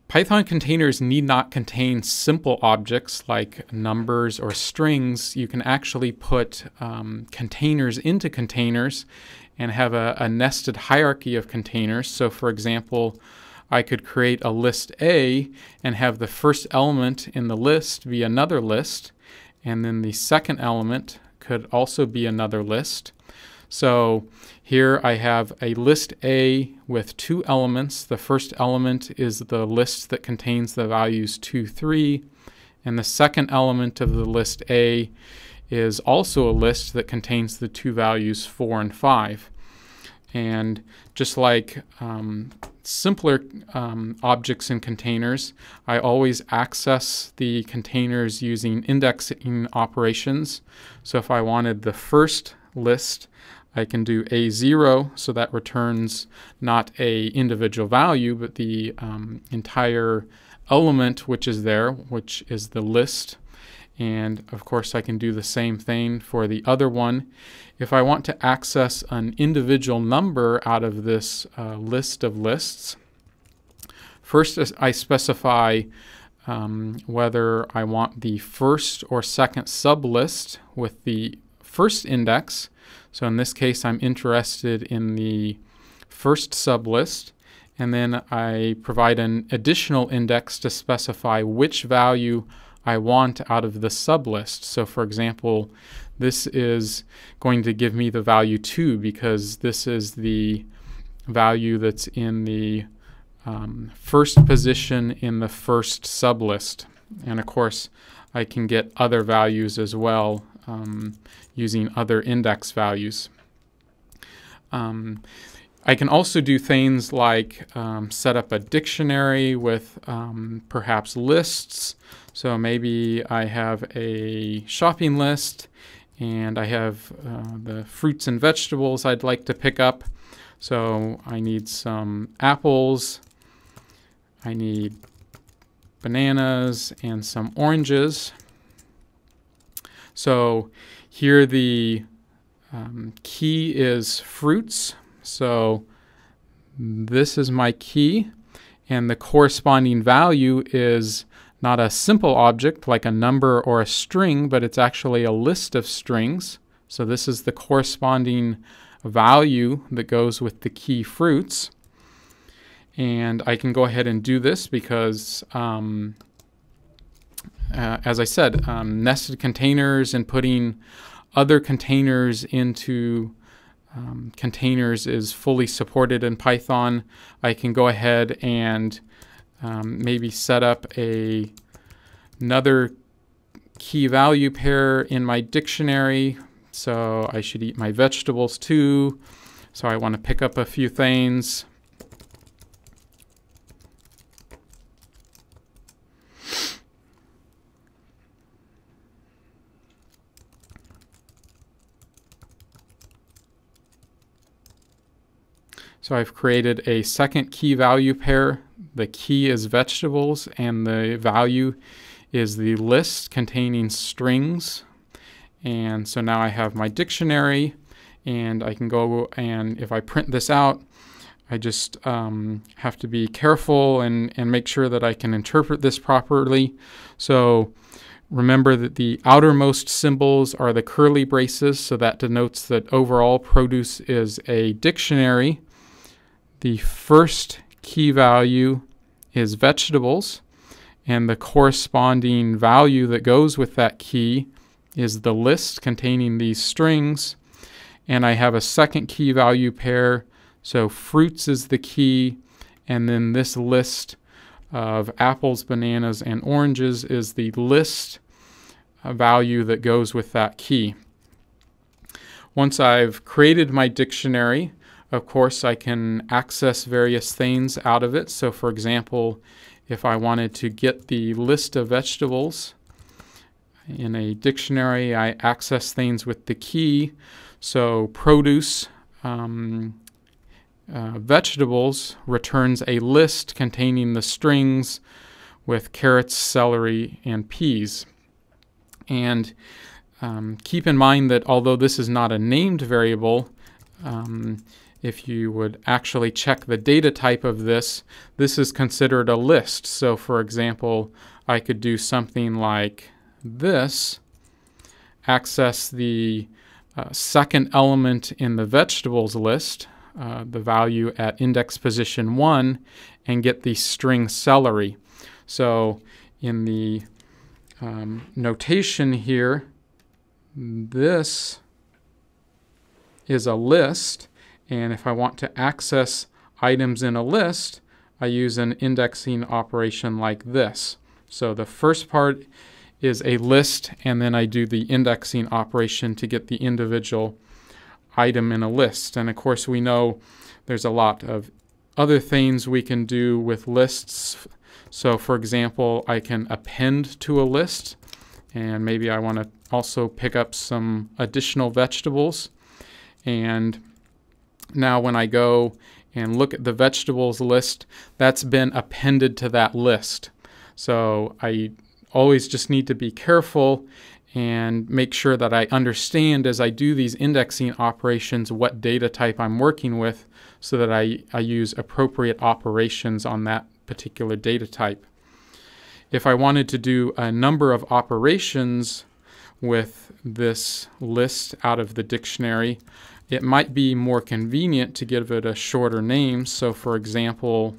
Python containers need not contain simple objects like numbers or strings. You can actually put containers into containers and have a nested hierarchy of containers. So for example, I could create a list A and have the first element in the list be another list, and then the second element could also be another list. So here I have a list A with two elements. The first element is the list that contains the values 2, 3, and the second element of the list A is also a list that contains the two values 4 and 5. And just like simpler objects in containers, I always access the containers using indexing operations. So if I wanted the first list, I can do A0, so that returns not a individual value, but the entire element which is there, which is the list. And of course I can do the same thing for the other one. If I want to access an individual number out of this list of lists, first I specify whether I want the first or second sublist with the first index. So in this case, I'm interested in the first sublist, and then I provide an additional index to specify which value I want out of the sublist. So for example, this is going to give me the value 2 because this is the value that's in the first position in the first sublist. And of course, I can get other values as well using other index values. I can also do things like set up a dictionary with perhaps lists. So maybe I have a shopping list and I have the fruits and vegetables I'd like to pick up. So I need some apples, I need bananas, and some oranges. So here the key is fruits. So this is my key, and the corresponding value is not a simple object like a number or a string, but it's actually a list of strings. So this is the corresponding value that goes with the key fruits. And I can go ahead and do this because as I said, nested containers and putting other containers into containers is fully supported in Python. I can go ahead and maybe set up another key value pair in my dictionary. So I should eat my vegetables too. So I want to pick up a few things. So I've created a second key value pair. The key is vegetables and the value is the list containing strings. And so now I have my dictionary, and I can go, and if I print this out, I just have to be careful and make sure that I can interpret this properly. So remember that the outermost symbols are the curly braces, so that denotes that overall produce is a dictionary. The first key value is vegetables, and the corresponding value that goes with that key is the list containing these strings. And I have a second key value pair, so fruits is the key, and then this list of apples, bananas, and oranges is the list value that goes with that key. Once I've created my dictionary, of course, I can access various things out of it. So for example, if I wanted to get the list of vegetables in a dictionary, I access things with the key. So produce vegetables returns a list containing the strings with carrots, celery, and peas. And keep in mind that although this is not a named variable, if you would actually check the data type of this, this is considered a list. So for example, I could do something like this, access the second element in the vegetables list, the value at index position 1, and get the string celery. So in the notation here, this is a list, and if I want to access items in a list, I use an indexing operation like this. So the first part is a list, and then I do the indexing operation to get the individual item in a list. And of course we know there's a lot of other things we can do with lists. So for example, I can append to a list, and maybe I want to also pick up some additional vegetables. And now when I go and look at the vegetables list, that's been appended to that list. So I always just need to be careful and make sure that I understand as I do these indexing operations what data type I'm working with, so that I use appropriate operations on that particular data type. If I wanted to do a number of operations with this list out of the dictionary, it might be more convenient to give it a shorter name. So for example,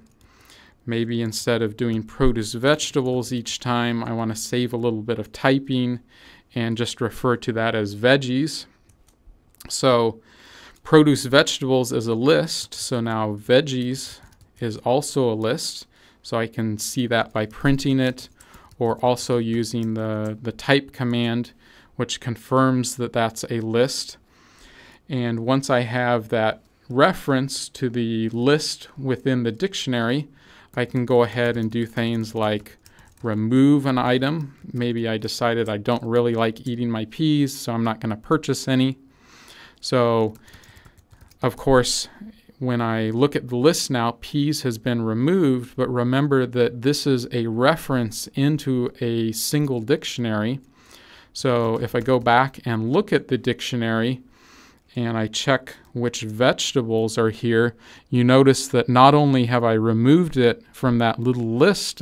maybe instead of doing produce vegetables each time, I want to save a little bit of typing and just refer to that as veggies. So produce vegetables is a list, so now veggies is also a list. So I can see that by printing it, or also using the type command, which confirms that that's a list. And once I have that reference to the list within the dictionary, I can go ahead and do things like remove an item. Maybe I decided I don't really like eating my peas, so I'm not going to purchase any. So, of course, when I look at the list now, peas has been removed, but remember that this is a reference into a single dictionary. So if I go back and look at the dictionary and I check which vegetables are here, you notice that not only have I removed it from that little list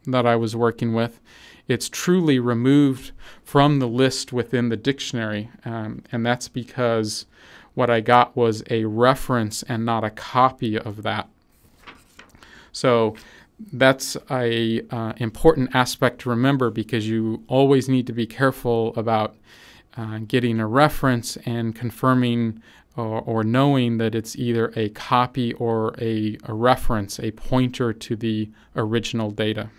that I was working with, it's truly removed from the list within the dictionary. And that's because what I got was a reference and not a copy of that. So that's a important aspect to remember, because you always need to be careful about getting a reference and confirming or knowing that it's either a copy or a reference, a pointer to the original data.